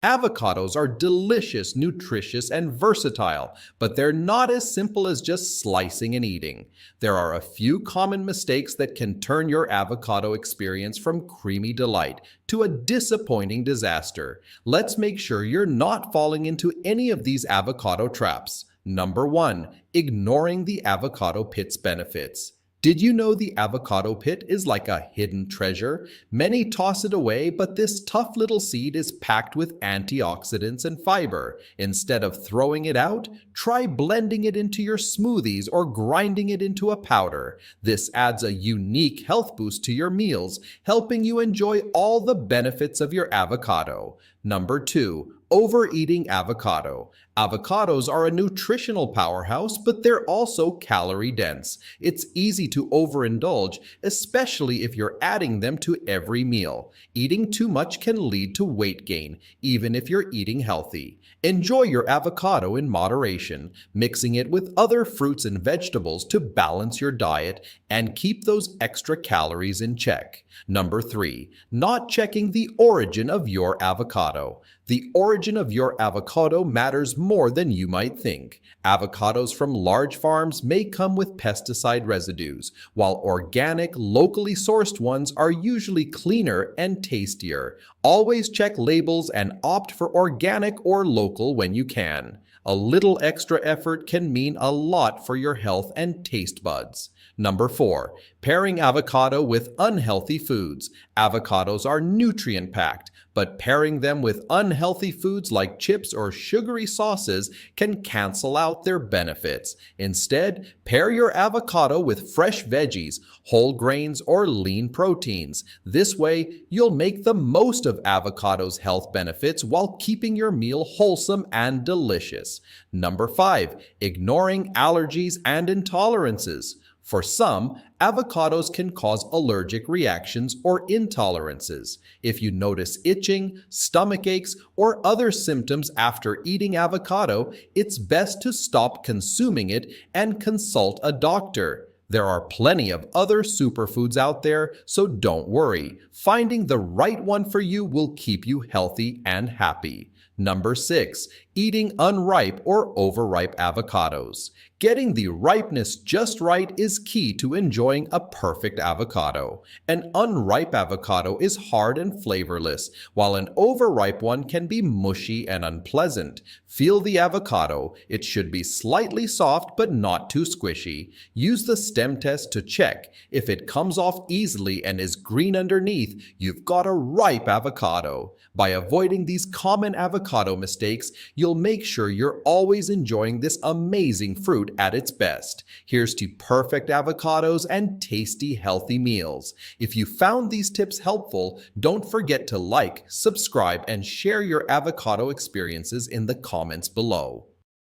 Avocados are delicious, nutritious, and versatile, but they're not as simple as just slicing and eating. There are a few common mistakes that can turn your avocado experience from creamy delight to a disappointing disaster. Let's make sure you're not falling into any of these avocado traps. Number 1. Ignoring the avocado pit's benefits. Did you know the avocado pit is like a hidden treasure? Many toss it away, but this tough little seed is packed with antioxidants and fiber. Instead of throwing it out, try blending it into your smoothies or grinding it into a powder. This adds a unique health boost to your meals, helping you enjoy all the benefits of your avocado. Number 2. Overeating avocado. Avocados are a nutritional powerhouse, but they're also calorie dense. It's easy to overindulge, especially if you're adding them to every meal. Eating too much can lead to weight gain, even if you're eating healthy. Enjoy your avocado in moderation, mixing it with other fruits and vegetables to balance your diet and keep those extra calories in check. Number 3. Not checking the origin of your avocado. The origin of your avocado matters more than you might think. Avocados from large farms may come with pesticide residues, while organic, locally sourced ones are usually cleaner and tastier. Always check labels and opt for organic or local when you can. A little extra effort can mean a lot for your health and taste buds. Number 4. Pairing avocado with unhealthy foods. Avocados are nutrient-packed, but pairing them with unhealthy foods like chips or sugary sauces can cancel out their benefits. Instead, pair your avocado with fresh veggies, whole grains, or lean proteins. This way, you'll make the most of avocado's health benefits while keeping your meal wholesome and delicious. Number 5. Ignoring allergies and intolerances. For some, avocados can cause allergic reactions or intolerances. If you notice itching, stomach aches, or other symptoms after eating avocado, it's best to stop consuming it and consult a doctor. There are plenty of other superfoods out there, so don't worry. Finding the right one for you will keep you healthy and happy. Number 6. Eating unripe or overripe avocados. Getting the ripeness just right is key to enjoying a perfect avocado. An unripe avocado is hard and flavorless, while an overripe one can be mushy and unpleasant. Feel the avocado. It should be slightly soft but not too squishy. Use the stem test to check. If it comes off easily and is green underneath, you've got a ripe avocado. By avoiding these common avocado mistakes, you'll make sure you're always enjoying this amazing fruit at its best. Here's to perfect avocados and tasty, healthy meals. If you found these tips helpful, don't forget to like, subscribe, and share your avocado experiences in the comments below.